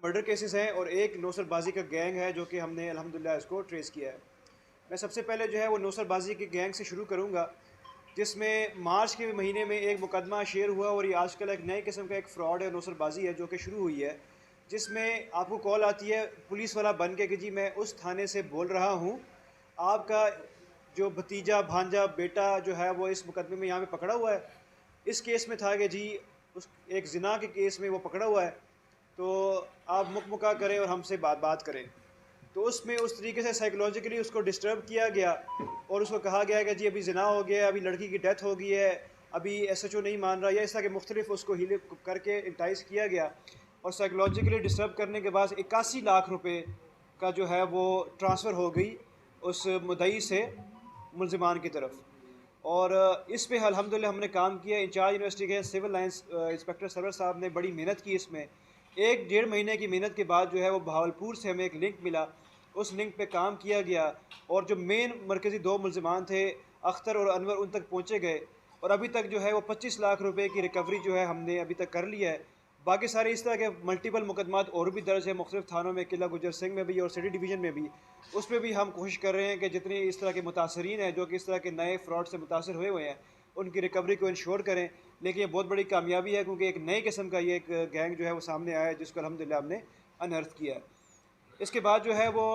Murder cases हैं और एक नौसरबाजी का गैंग है जो कि हमने अल्हम्दुलिल्लाह इसको ट्रेस किया है। मैं सबसे पहले जो है वो नौसरबाजी के गैंग से शुरू करूँगा, जिसमें मार्च के महीने में एक मुकदमा शेयर हुआ और ये आजकल एक नए किस्म का एक फ़्रॉड है, नौसरबाजी है जो कि शुरू हुई है, जिसमें आपको कॉल आती है पुलिस वाला बन के कि जी मैं उस थाने से बोल रहा हूँ, आपका जो भतीजा भांजा बेटा जो है वो इस मुकदमे में यहाँ पे पकड़ा हुआ है। इस केस में था कि जी उस एक जिना के केस में वो पकड़ा हुआ है, तो आप मुकमुका करें और हमसे बात बात करें। तो उसमें उस तरीके से साइकोलॉजिकली उसको डिस्टर्ब किया गया और उसको कहा गया कि जी अभी ज़िना हो गया है, अभी लड़की की डेथ हो गई है, अभी एसएचओ नहीं मान रहा, या इस तरह के मुख्तलिफ उसको हीले करके इंटाइस किया गया और साइकोलॉजिकली डिस्टर्ब करने के बाद 81 लाख रुपए का जो है वो ट्रांसफ़र हो गई उस मुद्दई से मुलजिमान की तरफ। और इस पे अल्हम्दुलिल्लाह हमने काम किया। Incharge investigation civil lines inspector Sarwar साहब ने बड़ी मेहनत की इसमें। एक डेढ़ महीने की मेहनत के बाद जो है वो बहावलपुर से हमें एक लिंक मिला, उस लिंक पे काम किया गया और जो मेन मरकज़ी दो मुलजिमान थे अख्तर और अनवर, उन तक पहुँचे गए और अभी तक जो है वो 25 लाख रुपए की रिकवरी जो है हमने अभी तक कर लिया है। बाकी सारे इस तरह के मल्टीपल मुकदमात और भी दर्ज है मुख्तलिफ थानों में, किला गुजर सिंह में भी और सिटी डिवीज़न में भी। उस पर भी हम कोशिश कर रहे हैं कि जितने इस तरह के मुतासरीन हैं जो कि इस तरह के नए फ्रॉड से मुतासर हुए हुए हैं उनकी रिकवरी को इंश्योर करें। लेकिन ये बहुत बड़ी कामयाबी है क्योंकि एक नए किस्म का ये एक गैंग जो है वो सामने आया है जिसको अल्हम्दुलिल्लाह हमने अनअर्थ किया है। इसके बाद जो है वो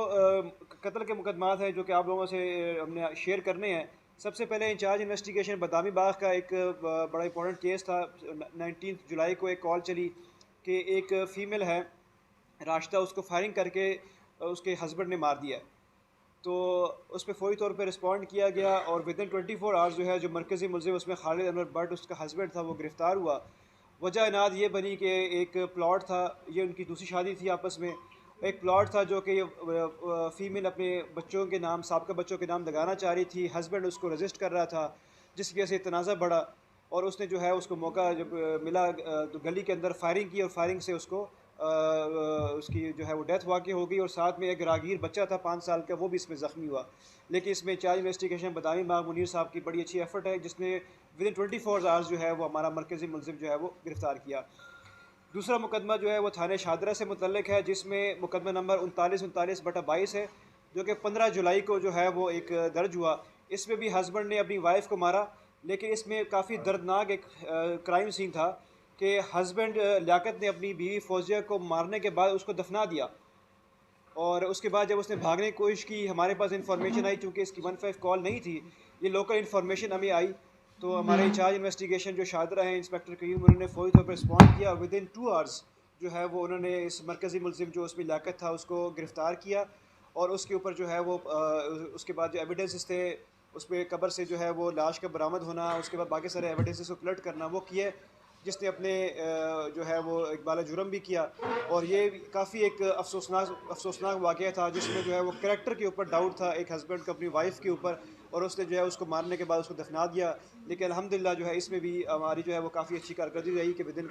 कत्ल के मुकदमात हैं जो कि आप लोगों से हमने शेयर करने हैं। सबसे पहले इंचार्ज इन्वेस्टिगेशन बदामी बाग का एक बड़ा इंपॉर्टेंट केस था। 19 जुलाई को एक कॉल चली कि एक फ़ीमेल है राशिदा, उसको फायरिंग करके उसके हस्बैंड ने मार दिया। तो उस पर फ़ौरी तौर पे रिस्पॉन्ड किया गया और विदिन 24 आवर्स जो है जो मरकज़ी मुलज़िम उसमें खालिद अनवर बट उसका हस्बैंड था वो गिरफ़्तार हुआ। वजह इनाद ये बनी कि एक प्लॉट था, ये उनकी दूसरी शादी थी आपस में। एक प्लॉट था जो कि फ़ीमेल अपने बच्चों के नाम, साबका बच्चों के नाम लगाना चाह रही थी, हस्बैंड उसको रजिस्ट कर रहा था, जिसकी वजह से तनाज़ा बढ़ा और उसने जो है उसको मौका जब मिला तो गली के अंदर फायरिंग की और फायरिंग से उसको उसकी जो है वो डेथ वाक़ई हो गई और साथ में एक राहगीर बच्चा था 5 साल का, वो भी इसमें ज़ख्मी हुआ। लेकिन इसमें चाइल्ड इन्वेस्टिगेशन बदामी बाग मुनीर साहब की बड़ी अच्छी एफर्ट है जिसने विदिन 24 आवर्स जो है वो हमारा मरकज़ी मुलज़िम जो है वो गिरफ़्तार किया। दूसरा मुकदमा जो है वो थाने शादरा से मुतल्लिक है, जिसमें मुकदमा नंबर 3939/22 है जो कि 15 जुलाई को जो है वो एक दर्ज हुआ। इसमें भी हस्बैंड ने अपनी वाइफ को मारा, लेकिन इसमें काफ़ी दर्दनाक एक क्राइम सीन था कि हस्बैंड लियाकत ने अपनी बीवी फौजिया को मारने के बाद उसको दफना दिया और उसके बाद जब उसने भागने की कोशिश की, हमारे पास इंफॉर्मेशन आई, चूँकि इसकी 15 कॉल नहीं थी, ये लोकल इंफॉर्मेशन हमें आई, तो हमारे इंचार्ज इन्वेस्टिगेशन जो शादरा हैं इंस्पेक्टर कयूम, उन्होंने फ़ौरी तौर पर रिस्पॉन्ड किया और विदिन 2 आवर्स जो है वो उन्होंने इस मरकज़ी मुलज़िम जो उसमें लियाकत था उसको गिरफ़्तार किया और उसके ऊपर जो है वो उसके बाद जो एविडेंसेस थे उसमें कब्र से जो है वो लाश का बरामद होना, उसके बाद बाकी सारे एविडेंसेस को कलेक्ट करना वो किए, जिसने अपने जो है वो इकबाल जुर्म भी किया। और ये काफ़ी एक अफसोसनाक वाक़या था जिसमें जो है वो करैक्टर के ऊपर डाउट था एक हस्बैंड को अपनी वाइफ के ऊपर, और उसने जो है उसको मारने के बाद उसको दफना दिया। लेकिन अल्हम्दुलिल्लाह जो है इसमें भी हमारी जो है वो काफ़ी अच्छी कारकर्दगी रही कि विदिन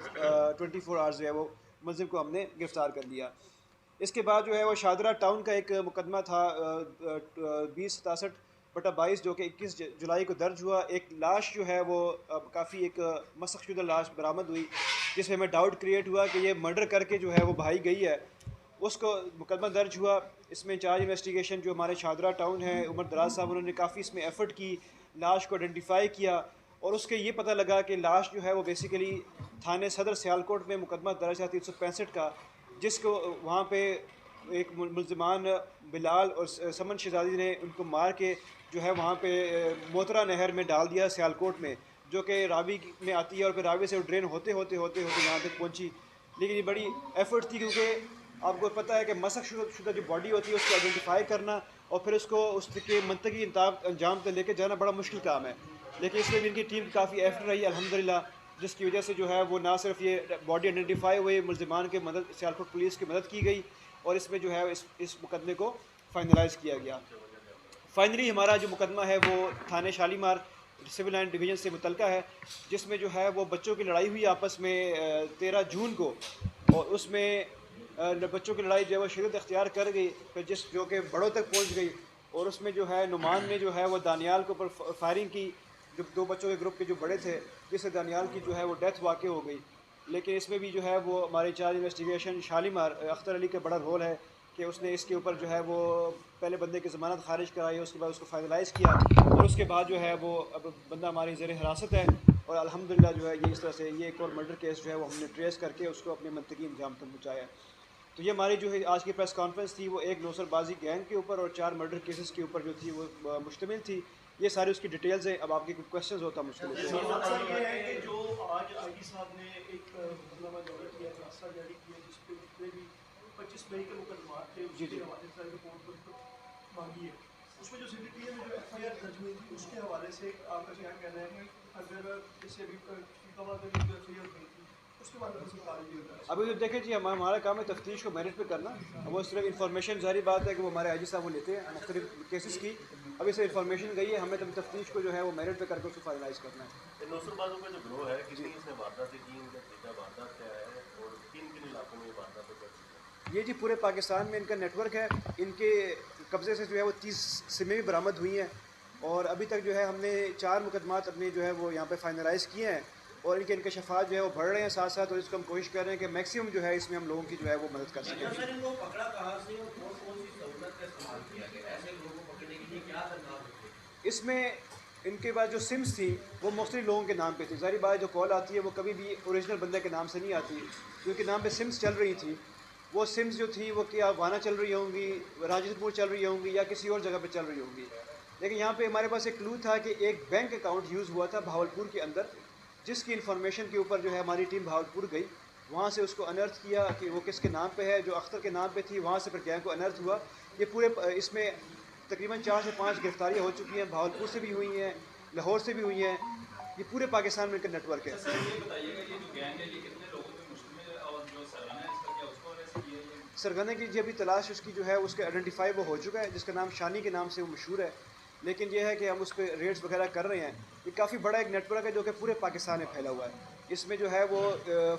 24 आवर्स जो है वो मुलज़िम को हमने गिरफ़्तार कर लिया। इसके बाद जो है वो शादरा टाउन का एक मुकदमा था 2067/22 जो कि 21 जुलाई को दर्ज हुआ। एक लाश जो है वो काफ़ी एक मसख़शुदा लाश बरामद हुई जिसमें हमें डाउट क्रिएट हुआ कि ये मर्डर करके जो है वो भाई गई है। उसको मुकदमा दर्ज हुआ। इसमें चार्ज इन्वेस्टिगेशन जो हमारे शादरा टाउन है उमर दराज साहब, उन्होंने काफ़ी इसमें एफ़र्ट की, लाश को आइडेंटिफाई किया और उसके ये पता लगा कि लाश जो है वो बेसिकली थाने सदर सियालकोट में मुकदमा दर्ज है 365 का, जिसको वहाँ पे एक मुलज़मान बिलाल और समन शहज़ादी ने उनको मार के जो है वहाँ पे मोतरा नहर में डाल दिया सियालकोट में, जो कि रावी में आती है और फिर रावी से ड्रेन होते होते होते होते यहाँ तक पहुँची। लेकिन ये बड़ी एफर्ट थी क्योंकि आपको पता है कि मशक़ शुदा जो बॉडी होती है उसको आइडेंटिफाई करना और फिर उसको उसके मंतकी अंजाम तक लेके जाना बड़ा मुश्किल काम है। लेकिन इसमें भी इनकी टीम काफ़ी एफर्ट रही अल्हम्दुलिल्लाह, जिसकी वजह से जो है वो ना सिर्फ ये बॉडी आइडेंटिफाई हुई, मुलज़िमान के मदद सियालकोट पुलिस की मदद की गई और इसमें जो है इस मुकदमे को फाइनलाइज़ किया गया। फाइनली हमारा जो मुकदमा है वो थाने शालीमार सिविल लाइन डिवीज़न से मुतल्लिका है, जिसमें जो है वो बच्चों की लड़ाई हुई आपस में 13 जून को, और उसमें बच्चों की लड़ाई जो है वो शिद्दत अख्तियार कर गई, फिर जिस जो कि बड़ों तक पहुंच गई और उसमें जो है नुमान ने जो है वो दानियाल के ऊपर फायरिंग की, जो दो बच्चों के ग्रुप के जो बड़े थे, जिससे दानियाल की जो है वो डेथ वाक़ई हो गई। लेकिन इसमें भी जो है वो हमारे चार्ज इन्वेस्टिगेशन शालीमार अख्तर अली का बड़ा रोल है कि उसने इसके ऊपर जो है वो पहले बंदे की ज़मानत खारिज कराई, उसके बाद उसको फाइनलाइज़ किया और उसके बाद जो है वो अब बंदा हमारी ज़ेर हिरासत है और अल्हम्दुलिल्लाह जो है ये इस तरह से ये एक और मर्डर केस जो है वो हमने ट्रेस करके उसको अपने मंतकी अंजाम तक पहुँचाया। तो ये हमारी जो है आज की प्रेस कॉन्फ्रेंस थी वो एक नौसरबाजी गैंग के ऊपर और 4 मर्डर केसेस के ऊपर जो थी वो मुश्तमिल थी। ये सारी उसकी डिटेल्स हैं। अब आपके कोई क्वेश्चंस होता मुझसे लेते हैं। सर ये है कि जो आज आईजी साहब ने एक मुकदमा दर्ज किया, रास्ता जारी किया, जिस पे जितने भी 25 मई के मुकदमात थे जी उसके जी हवाले से रिपोर्ट पर मांगी है। उसमें जो CBTA में जो FIR दर्ज हुई थी उसके हवाले से आपका क्या कहना है कि अगर जैसे अभी फरीदाबाद में जो FIR हुई थी उसके बारे में सरकार की अभी तो देखें जी हमारा काम है तफ्तीश को मेरिट पे करना। अब वो सिर्फ इन्फॉर्मेशन जारी बात है कि वो हमारे आईजी साहब वो लेते हैं मुख्तलिफ केसेस की। अभी से इन्फॉर्मेशन गई है, हमें तब तफ्तीश को जो है वो मेरिट पे करके उसको फाइनलाइज करना है। नौसरबाजों का जो गिरोह है जी, कितनी इसने वारदातें की, इनका तरीका वारदात क्या है और किन किन इलाकों में वारदातें कर चुके हैं? ये जी पूरे पाकिस्तान में इनका नेटवर्क है। इनके कब्ज़े से जो है वो 30 सिमें भी बरामद हुई हैं और अभी तक जो है हमने 4 मुकदमात अपने जो है वो यहाँ पे फाइनलाइज़ किए हैं और इनके इंकशाफात जो है वो बढ़ रहे हैं साथ साथ, और इसको हम कोशिश कर रहे हैं कि मैक्सिमम जो है इसमें हम लोगों की जो है वो मदद कर सकें। सर इनको पकड़ा कहाँ से और कौन कौन सी सहूलत का इस्तेमाल किया गया, ऐसे लोगों को पकड़ने के लिए क्या करना होता है? इसमें इनके बाद जो सिम्स थी वो मुख्तलिफ लोगों के नाम पे थी। सारी बात जो कॉल आती है वो कभी भी ओरिजिनल बंदे के नाम से नहीं आती, क्योंकि नाम पे सिम्स चल रही थी। वो सिम्स जो थी वो क्या वाना चल रही होंगी, राजस्थपुर चल रही होंगी या किसी और जगह पे चल रही होंगी। लेकिन यहाँ पे हमारे पास एक क्लू था कि एक बैंक अकाउंट यूज़ हुआ था भावलपुर के अंदर, जिसकी इन्फॉर्मेशन के ऊपर जो है हमारी टीम भावलपुर गई, वहाँ से उसको अनर्थ किया कि वो किसके नाम पे है। जो अख्तर के नाम पे थी वहाँ से फिर गैंग को अनर्थ हुआ। ये पूरे इसमें तकरीबन 4 से 5 गिरफ्तारियाँ हो चुकी हैं, भावलपुर से भी हुई हैं, लाहौर से भी हुई हैं। ये पूरे पाकिस्तान में इनका नेटवर्क है। सर ये बताइएगा ये जो गैंग है ये कितने लोगों पे मुश्तमिल है और जो सरगना है इसका क्या उसको अरेस्ट किया है? सरगने की जी अभी तलाश उसकी जो है उसके आइडेंटिफाई वो हो चुका है, जिसका नाम शानी के नाम से वो मशहूर है। लेकिन ये है कि हम उस पर रेड्स वगैरह कर रहे हैं। ये काफ़ी बड़ा एक नेटवर्क है जो कि पूरे पाकिस्तान में फैला हुआ है। इसमें जो है वो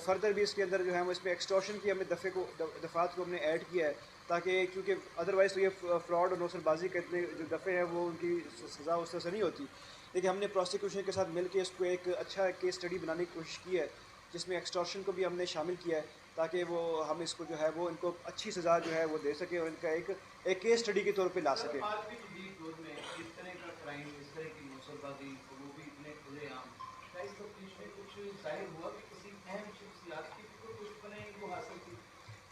फर्दर भी इसके अंदर जो है वो इसमें एक्सटॉर्शन की हमने दफ़ात को हमने ऐड किया है, ताकि क्योंकि अदरवाइज़ तो ये फ्रॉड और नौसरबाजी के इतने जो दफ़े हैं वो उनकी सज़ा उस तरह से नहीं होती। लेकिन हमने प्रोसिक्यूशन के साथ मिल के इसको एक अच्छा केस स्टडी बनाने की कोशिश की है, जिसमें एक्सटॉर्शन को भी हमने शामिल किया है, ताकि वो हम इसको जो है वो इनको अच्छी सज़ा जो है वो दे सके और इनका एक केस स्टडी के तौर पे ला सके। आज भी जदीद दौर में इस तरह का क्राइम, इस तरह की नौसरबाजी वो भी इतने खुलेआम, क्या इस तफ्तीश में कुछ जाहिर हुआ कि किसी अहम शख्सियात की कुछ बने इनको हासिल की?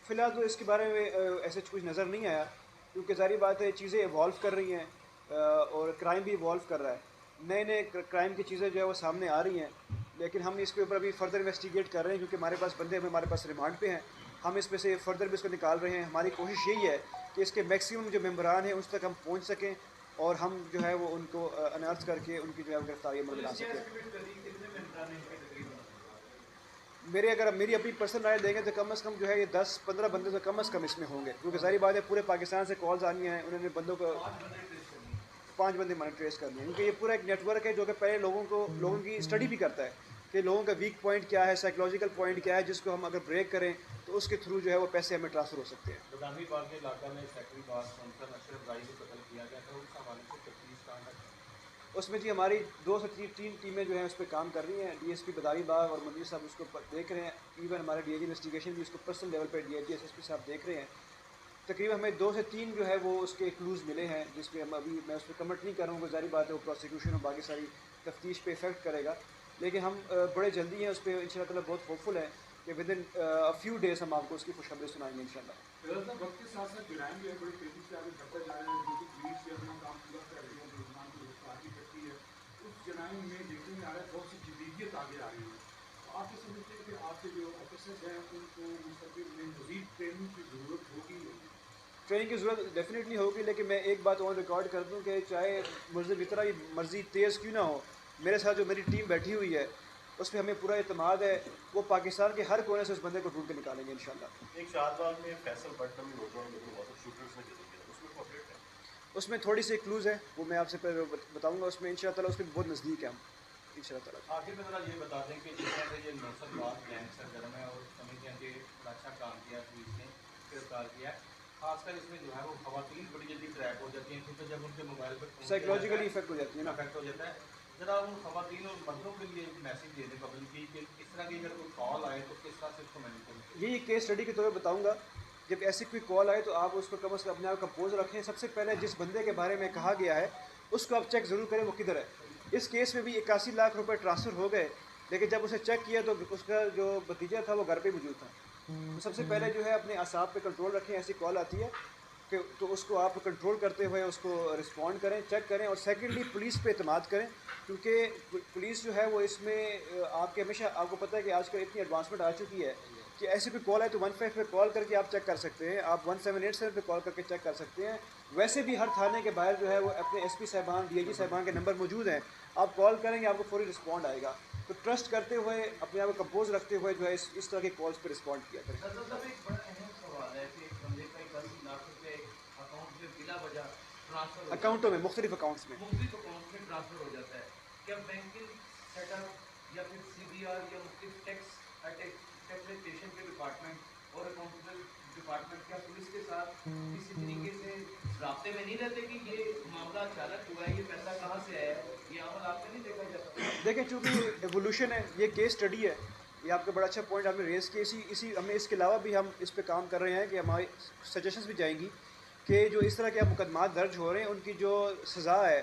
फ़िलहाल तो इसके बारे में ऐसे कुछ नज़र नहीं आया, क्योंकि ज़ाहिर बात है चीज़ें इवॉल्व कर रही हैं और क्राइम भी इवॉल्व कर रहा है। नए नए क्राइम की चीज़ें जो है वो सामने आ रही हैं, लेकिन हम इसके ऊपर अभी फ़र्दर इन्वेस्टिगेट कर रहे हैं, क्योंकि हमारे पास बंदे हमारे पास रिमांड पे हैं। हम इसमें से फ़र्दर भी इसको निकाल रहे हैं। हमारी कोशिश यही है कि इसके मैक्सिमम जो मेंबरान हैं उस तक हम पहुँच सकें और हम जो है वो उनको अनर्थ करके उनकी जो है गिरफ्तारी अमल में ला सकें। मेरे अगर मेरी अपनी पर्सनल राय देंगे तो कम से कम जो है ये 10-15 बंदे तो कम से कम इसमें होंगे, क्योंकि सारी बात है पूरे पाकिस्तान से कॉल्स आनी हैं। उन्होंने बंदों को 5 बंदे मैंने ट्रेस करने हैं, क्योंकि ये पूरा एक नेटवर्क है जो कि पहले लोगों की स्टडी भी करता है कि लोगों का वीक पॉइंट क्या है, साइकोलॉजिकल पॉइंट क्या है, जिसको हम अगर ब्रेक करें तो उसके थ्रू जो है वो पैसे हमें ट्रांसफ़र हो सकते हैं। बदामी बाग के इलाका में फैक्ट्री बास संसद अशरफ राई को कत्ल किया गया था, उस हवाले से तफ्तीश कहाँ तक? उसमें जी हमारी 2 से 3 टीमें जो हैं उस पर काम कर रही हैं। DSP बदारी बाग और मंदिर साहब उसको देख रहे हैं। इवन हमारे DIG इन्वेस्टिगेशन भी उसको पर्सनल लेवल पर DIG SSP साहब देख रहे हैं। तकरीबन हमें 2 से 3 जो है वो उसके क्लूज़ मिले हैं, जिसमें हम अभी मैं उस पर कमेंट नहीं कर रहा हूँ। ज़ाहिर बात है वो प्रोसिक्यूशन और बाकी सारी तफ्तीश पे इफेक्ट करेगा, लेकिन हम बड़े जल्दी हैं उस पर इंशाल्लाह ताला बहुत होपफुल है कि विद इन फ्यू डेज़ हम आपको उसकी खुशखबरी सुनाएंगे इंशाल्लाह। वक्त के साथ साथ जुराइम भी है बड़ी तेजी से आगे बढ़ते जा रहे हैं, जो कि पुलिस से अपना काम पूरा कर रही है, मुसलमान की गिरफ्तार भी करती है। उस जुराइम में देखने में आ रहा है बहुत सी जदीदियत आगे आ रही है। तो आप ये समझते हैं कि आपके जो ऑफिसर्स हैं उनको मुस्तकिल में मज़ीद ट्रेनिंग की ज़रूरत होगी? ट्रेनिंग की ज़रूरत डेफिनेटली होगी, लेकिन मैं एक बात और रिकॉर्ड कर दूं कि चाहे मुझे कितना ही मर्जी तेज़ क्यों ना हो, मेरे साथ जो मेरी टीम बैठी हुई है उस पर हमें पूरा एतमाद है। वो पाकिस्तान के हर कोने से उस बंदे को ढूंढ के निकालेंगे इंशाल्लाह। एक शाहबाग में फैसल भट्ट नामी नौजवान लेकिन बहुत शूटर्स ने कत्ल किया, उसमें कोई अपडेट है? उसमें थोड़ी सी क्लूज़ है, वो मैं आपसे बताऊँगा उसमें इंशाल्लाह ताला। उसके बहुत नज़दीक है हम इंशाल्लाह ताला। आखिर में ज़रा ये बता दें कि जिस तरह से ये नौसरबाज गैंग सरगर्म है और समझते हैं कि बड़ा अच्छा काम किया पुलिस ने, गिरफ्तार किया है, खासकर इसमें जो है वो खवातीन बड़ी जल्दी ट्रैक हो जाती हैं, क्योंकि जब उनके मोबाइल पर साइकोलॉजिकली इफेक्ट हो जाती है ना। इफेक्ट हो जाता है। जरा उन खवातीन और मर्दों के लिए एक मैसेज दे दें पब्लिक की कि इस तरह की अगर कोई कॉल आए तो किस तरह से उसको मैनेज करें। यही केस स्टडी के तौर पर बताऊंगा। जब ऐसी कोई कॉल आए तो आप उसको कम से कम अपने आप कंपोज रखें। सबसे पहले जिस बंदे के बारे में कहा गया है उसको आप चेक ज़रूर करें वो किधर है। इस केस में भी 81 लाख रुपए ट्रांसफ़र हो गए, लेकिन जब उसे चेक किया तो उसका जो भतीजा था वो घर पे मौजूद था। तो सबसे पहले जो है अपने असाब पे कंट्रोल रखें। ऐसी कॉल आती है कि तो उसको आप कंट्रोल करते हुए उसको रिस्पॉन्ड करें, चेक करें। और सेकेंडली पुलिस पे एतमाद करें, क्योंकि पुलिस जो है वो इसमें आपके हमेशा आपको पता है कि आजकल इतनी एडवांसमेंट आ चुकी है कि ऐसी कोई कॉल है तो 15 पे कॉल करके आप चेक कर सकते हैं, आप 1787 पे कॉल करके चेक कर सकते हैं। वैसे भी हर थाने के बाहर जो है वो अपने एसपी साहबान, डीआईजी साहबान के नंबर मौजूद हैं। आप कॉल करेंगे आपको फौरी रिस्पॉन्ड आएगा। तो ट्रस्ट करते हुए अपने आप को कंपोज रखते हुए जो है इस तरह के कॉल्स पर रिस्पॉन्ड किया करें। सर साहब एक बड़ा अहम सवाल है कि एक बंदे का 81 लाख रुपए अकाउंट में बिला वजह ट्रांसफर अकाउंटों में, मुख्तलिफ अकाउंट्स में मुख्तलिफ अकाउंट में ट्रांसफर हो जाता है। क्या बैंकिंग सेटअप या फिर सीबीआर या मुख्तलिफ टैक्सेशन के डिपार्टमेंट और अकाउंटेबल डिपार्टमेंट क्या पुलिस के साथ किसी तरीके से राब्ते में नहीं रहते कि ये मामला अचानक हुआ है, ये पैसा कहाँ से आया है, ये अमल आपने नहीं देखा जाता? देखें, चूँकि एवोल्यूशन है, ये केस स्टडी है, ये आपका बड़ा अच्छा पॉइंट आपने रेज़ किया। इसी हमें इसके अलावा भी हम इस पे काम कर रहे हैं कि हमारी सजेशंस भी जाएंगी कि जो इस तरह के मुकदमात दर्ज हो रहे हैं उनकी जो सज़ा है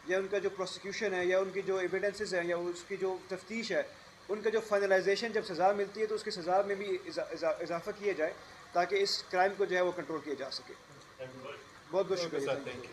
या उनका जो प्रोसिक्यूशन है या उनकी जो एविडेंसेस हैं या उसकी जो तफ्तीश है, उनका जो फाइनलाइजेशन जब सज़ा मिलती है तो उसकी सज़ा में भी इजाफा किया जाए ताकि इस क्राइम को जो है वो कंट्रोल किया जा सके। बहुत बहुत शुक्रिया। Thank you.